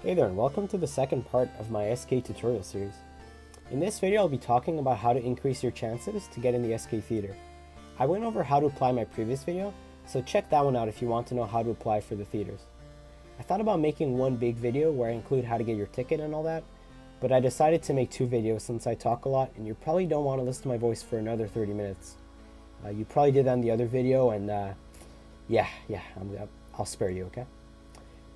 Hey there, and welcome to the second part of my SK tutorial series. In this video I'll be talking about how to increase your chances to get in the SK theater. I went over how to apply in my previous video, so check that one out if you want to know how to apply for the theaters. I thought about making one big video where I include how to get your ticket and all that, but I decided to make two videos since I talk a lot and you probably don't want to listen to my voice for another 30 minutes. You probably did that in the other video and I'll spare you, okay?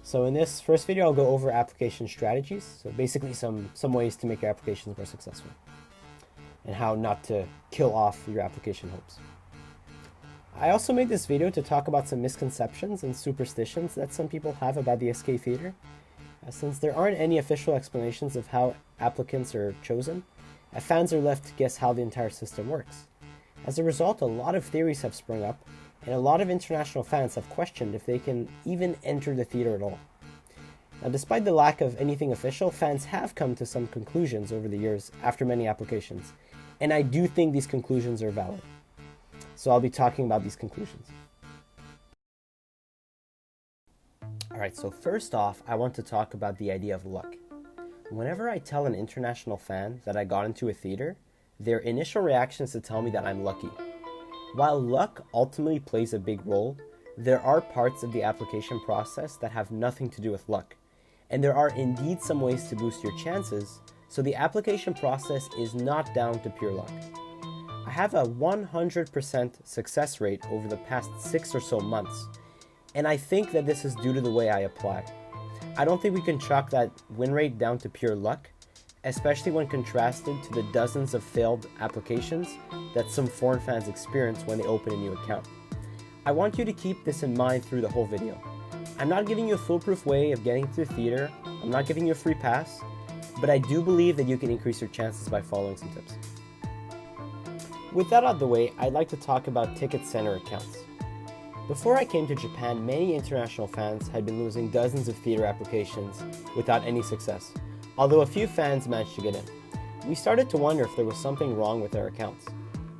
So in this first video, I'll go over application strategies. So basically some ways to make your applications more successful and how not to kill off your application hopes. I also made this video to talk about some misconceptions and superstitions that some people have about the SK theater. Since there aren't any official explanations of how applicants are chosen, fans are left to guess how the entire system works. As a result, a lot of theories have sprung up, and a lot of international fans have questioned if they can even enter the theater at all. Now, despite the lack of anything official, fans have come to some conclusions over the years after many applications, and I do think these conclusions are valid. So I'll be talking about these conclusions. Alright, so first off, I want to talk about the idea of luck. Whenever I tell an international fan that I got into a theater, their initial reaction is to tell me that I'm lucky. While luck ultimately plays a big role, there are parts of the application process that have nothing to do with luck, and there are indeed some ways to boost your chances, so the application process is not down to pure luck. I have a 100% success rate over the past 6 or so months, and I think that this is due to the way I apply. I don't think we can chalk that win rate down to pure luck, especially when contrasted to the dozens of failed applications that some foreign fans experience when they open a new account. I want you to keep this in mind through the whole video. I'm not giving you a foolproof way of getting to the theater, I'm not giving you a free pass, but I do believe that you can increase your chances by following some tips. With that out of the way, I'd like to talk about ticket center accounts. Before I came to Japan, many international fans had been losing dozens of theater applications without any success, although a few fans managed to get in. We started to wonder if there was something wrong with their accounts.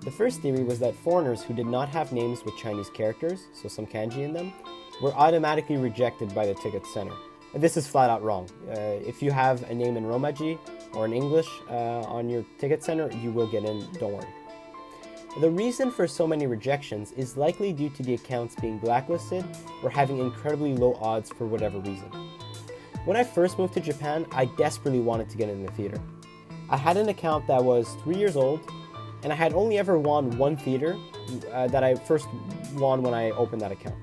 The first theory was that foreigners who did not have names with Chinese characters, so some kanji in them, were automatically rejected by the ticket center. This is flat out wrong. If you have a name in Romaji or in English on your ticket center, you will get in, don't worry. The reason for so many rejections is likely due to the accounts being blacklisted or having incredibly low odds for whatever reason. When I first moved to Japan, I desperately wanted to get in the theater. I had an account that was 3 years old, and I had only ever won one theater that I first won when I opened that account.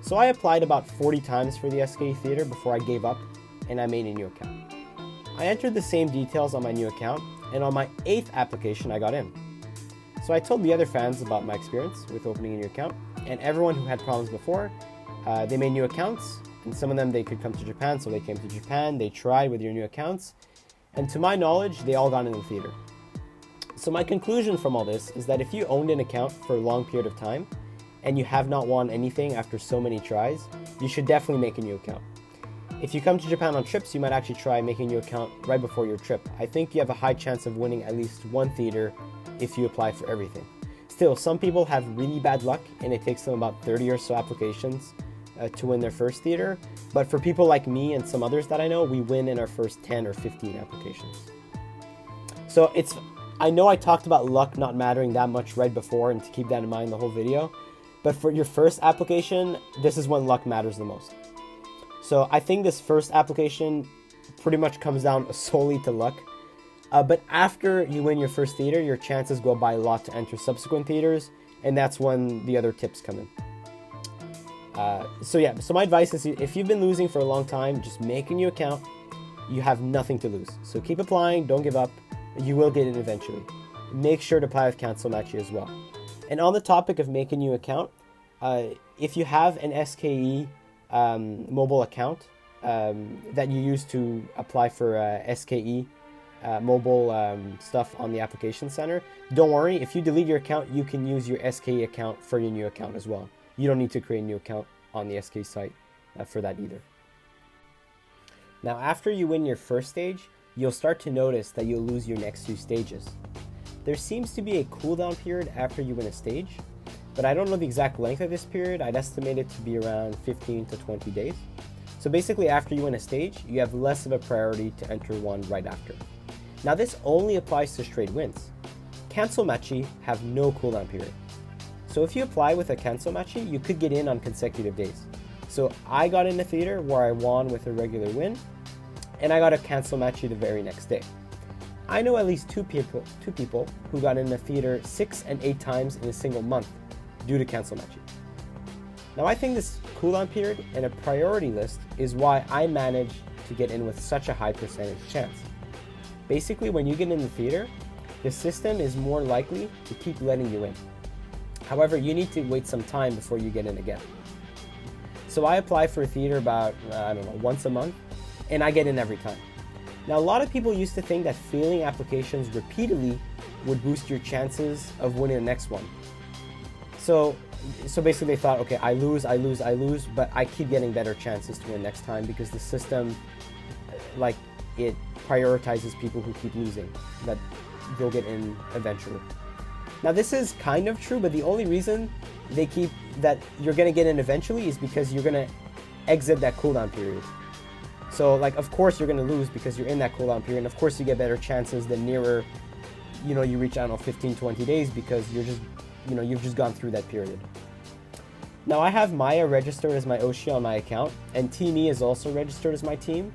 So I applied about 40 times for the SKE theater before I gave up, and I made a new account. I entered the same details on my new account, and on my 8th application I got in. So I told the other fans about my experience with opening a new account, and everyone who had problems before, they made new accounts, and some of them they could come to Japan, so they came to Japan, they tried with your new accounts, and to my knowledge, they all got in the theater. So my conclusion from all this is that if you owned an account for a long period of time, and you have not won anything after so many tries, you should definitely make a new account. If you come to Japan on trips, you might actually try making a new account right before your trip. I think you have a high chance of winning at least one theater if you apply for everything. Still, some people have really bad luck, and it takes them about 30 or so applications to win their first theater, but for people like me and some others that I know, we win in our first 10 or 15 applications. So I know I talked about luck not mattering that much right before, and to keep that in mind the whole video, but for your first application, this is when luck matters the most. So I think this first application pretty much comes down solely to luck, but after you win your first theater, your chances go by a lot to enter subsequent theaters, and that's when the other tips come in. So my advice is, if you've been losing for a long time, just make a new account. You have nothing to lose. So keep applying, don't give up. You will get in eventually. Make sure to apply with Cancel Matchy as well. And on the topic of making a new account, if you have an SKE mobile account that you use to apply for SKE mobile stuff on the application center, don't worry. If you delete your account, you can use your SKE account for your new account as well. You don't need to create a new account on the SK site for that either. Now, after you win your first stage, you'll start to notice that you'll lose your next few stages. There seems to be a cooldown period after you win a stage, but I don't know the exact length of this period. I'd estimate it to be around 15 to 20 days. So basically, after you win a stage, you have less of a priority to enter one right after. Now this only applies to straight wins. Cancel matchi have no cooldown period. So if you apply with a cancel matchi, you could get in on consecutive days. So I got in a theater where I won with a regular win, and I got a cancel matchi the very next day. I know at least two people who got in a theater 6 and 8 times in a single month due to cancel matchi. Now I think this cooldown period and a priority list is why I managed to get in with such a high percentage chance. Basically, when you get in the theater, the system is more likely to keep letting you in. However, you need to wait some time before you get in again. So I apply for a theater about, once a month, and I get in every time. Now, a lot of people used to think that failing applications repeatedly would boost your chances of winning the next one. So basically they thought, okay, I lose, but I keep getting better chances to win next time because the system, it prioritizes people who keep losing, that they'll get in eventually. Now this is kind of true, but the only reason they keep that you're gonna get in eventually is because you're gonna exit that cooldown period. So of course you're gonna lose because you're in that cooldown period, and of course you get better chances the nearer, you reach, 15, 20 days because you're just, you've just gone through that period. Now I have Maya registered as my Oshi on my account, and Team E is also registered as my team.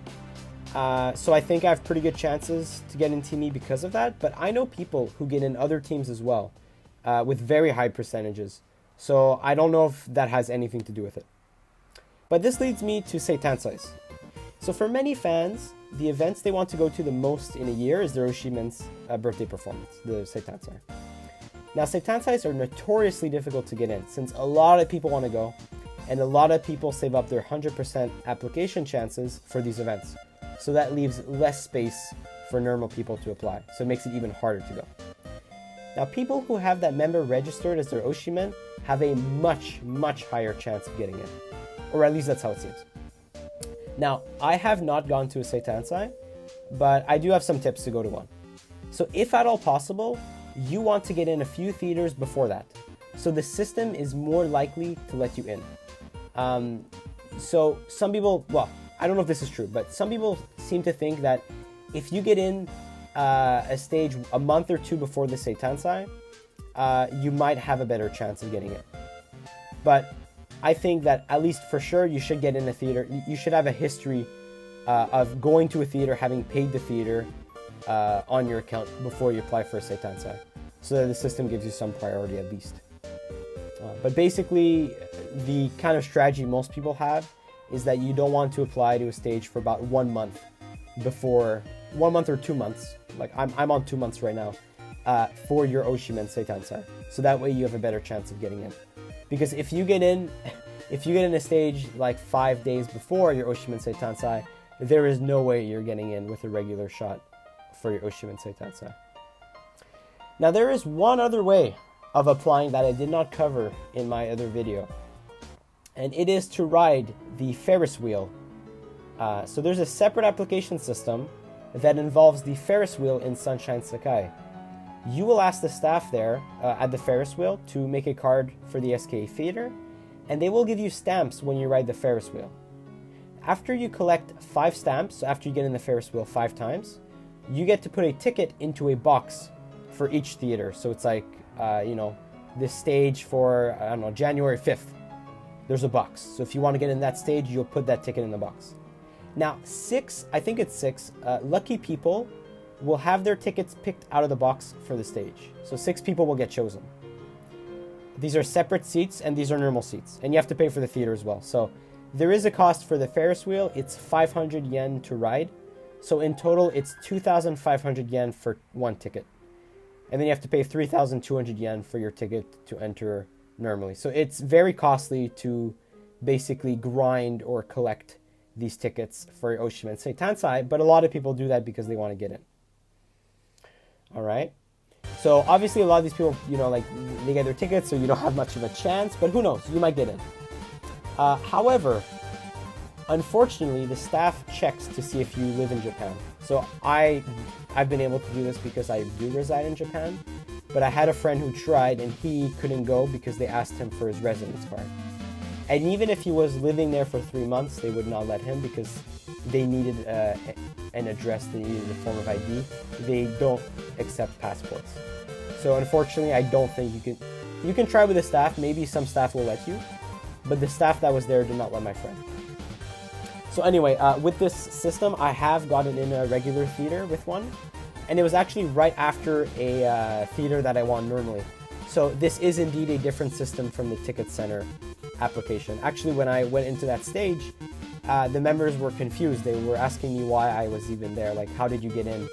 So I think I have pretty good chances to get in Team E because of that, but I know people who get in other teams as well, with very high percentages. So I don't know if that has anything to do with it. But this leads me to Seitansais. So for many fans, the events they want to go to the most in a year is their Oshimen's birthday performance, the Seitansai. Now Seitansais are notoriously difficult to get in since a lot of people want to go, and a lot of people save up their 100% application chances for these events. So that leaves less space for normal people to apply. So it makes it even harder to go. Now people who have that member registered as their Oshimen have a much, much higher chance of getting in. Or at least that's how it seems. Now, I have not gone to a Seitansai, but I do have some tips to go to one. So if at all possible, you want to get in a few theaters before that. So the system is more likely to let you in. So some people, I don't know if this is true, but some people seem to think that if you get in a stage a month or two before the Seitansai, you might have a better chance of getting it. But I think that at least for sure you should get in a theater. You should have a history of going to a theater, having paid the theater on your account before you apply for a Seitansai, so that the system gives you some priority at least. But basically, the kind of strategy most people have is that you don't want to apply to a stage for about 1 month before, 1 month or 2 months. Like I'm on 2 months right now for your Oshimen Seitansai. So that way you have a better chance of getting in. Because if you get in a stage 5 days before your Oshimen Seitansai, there is no way you're getting in with a regular shot for your Oshimen Seitansai. Now there is one other way of applying that I did not cover in my other video, and it is to ride the Ferris wheel. So there's a separate application system that involves the Ferris wheel in Sunshine Sakai. You will ask the staff there at the Ferris wheel to make a card for the SKE theater, and they will give you stamps when you ride the Ferris wheel. After you collect 5 stamps, so after you get in the Ferris wheel 5 times, you get to put a ticket into a box for each theater. So it's this stage for, January 5th. There's a box. So if you want to get in that stage, you'll put that ticket in the box. Now, 6 lucky people will have their tickets picked out of the box for the stage. So 6 people will get chosen. These are separate seats, and these are normal seats. And you have to pay for the theater as well. So there is a cost for the Ferris wheel. It's 500 yen to ride. So in total, it's 2,500 yen for one ticket. And then you have to pay 3,200 yen for your ticket to enter normally. So it's very costly to basically grind or collect these tickets for Oshimen Seitansai, but a lot of people do that because they want to get in. All right. So obviously a lot of these people, they get their tickets, so you don't have much of a chance, but who knows? You might get in. However, unfortunately, the staff checks to see if you live in Japan. So I've been able to do this because I do reside in Japan, but I had a friend who tried and he couldn't go because they asked him for his residence card. And even if he was living there for 3 months, they would not let him because they needed an address, they needed a form of ID. They don't accept passports. So unfortunately, I don't think you can try with the staff. Maybe some staff will let you, but the staff that was there did not let my friend. So anyway, with this system, I have gotten in a regular theater with one, and it was actually right after a theater that I won normally. So this is indeed a different system from the Ticket Center application. Actually, when I went into that stage, the members were confused. They were asking me why I was even there, like how did you get in?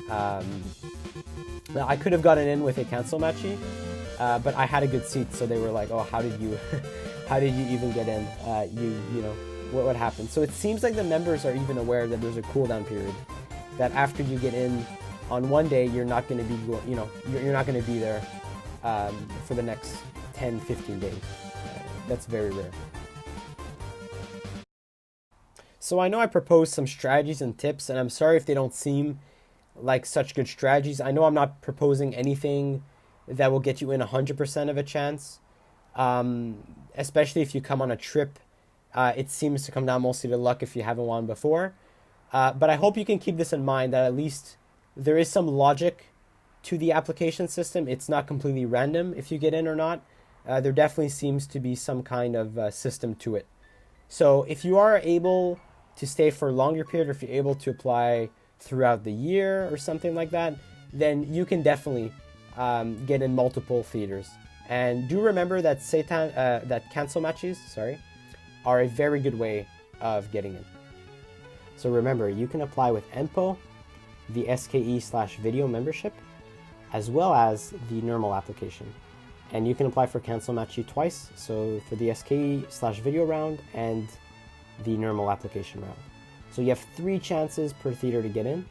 Now I could have gotten in with a cancel matchy, but I had a good seat, so they were like, oh, how did you even get in? You know, what happened? So it seems like the members are even aware that there's a cooldown period, that after you get in on one day, you're not going to be, you know, you're not going to be there for the next 10, 15 days. That's very rare. So I know I proposed some strategies and tips, and I'm sorry if they don't seem like such good strategies. I know I'm not proposing anything that will get you in 100% of a chance, especially if you come on a trip. It seems to come down mostly to luck if you haven't won before. But I hope you can keep this in mind, that at least there is some logic to the application system. It's not completely random if you get in or not. There definitely seems to be some kind of system to it. So if you are able to stay for a longer period, or if you're able to apply throughout the year or something like that, then you can definitely get in multiple theaters. And do remember that that cancel matches, are a very good way of getting in. So remember, you can apply with EMPO, the SKE/video membership, as well as the normal application. And you can apply for cancel matchy twice, so for the SKE/video round and the normal application round. So you have 3 chances per theater to get in.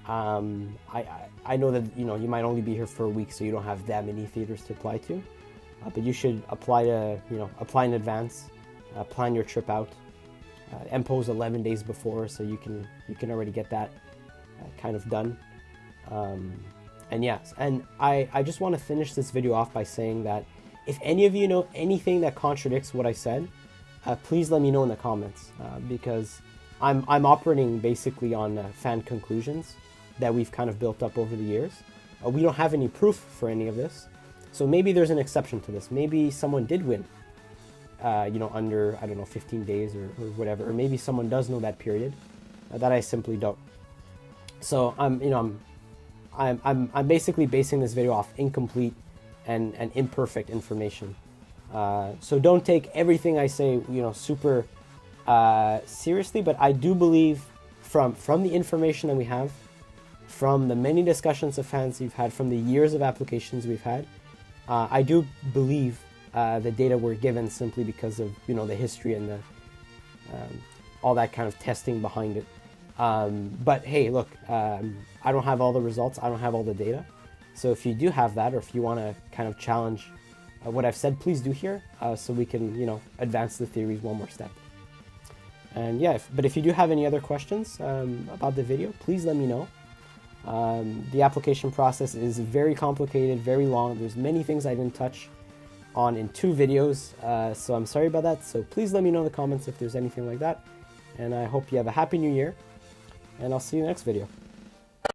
I know that you might only be here for a week, so you don't have that many theaters to apply to, but you should apply in advance, plan your trip out. EMPO's 11 days before, so you can already get that kind of done. And yes, and I just want to finish this video off by saying that if any of you know anything that contradicts what I said, please let me know in the comments, because I'm operating basically on fan conclusions that we've kind of built up over the years. We don't have any proof for any of this, so maybe there's an exception to this. Maybe someone did win, under, I don't know, 15 days or whatever, or maybe someone does know that period that I simply don't. So I'm basically basing this video off incomplete and imperfect information. So don't take everything I say, super seriously, but I do believe from the information that we have, from the many discussions of fans we've had, from the years of applications we've had, I do believe the data were given simply because of the history and the all that kind of testing behind it. But hey, look, I don't have all the results, I don't have all the data. So if you do have that, or if you want to kind of challenge what I've said, please do here, so we can advance the theories one more step. And yeah, but if you do have any other questions about the video, please let me know. The application process is very complicated, very long. There's many things I didn't touch on in 2 videos, so I'm sorry about that. So please let me know in the comments if there's anything like that. And I hope you have a happy new year, and I'll see you in the next video.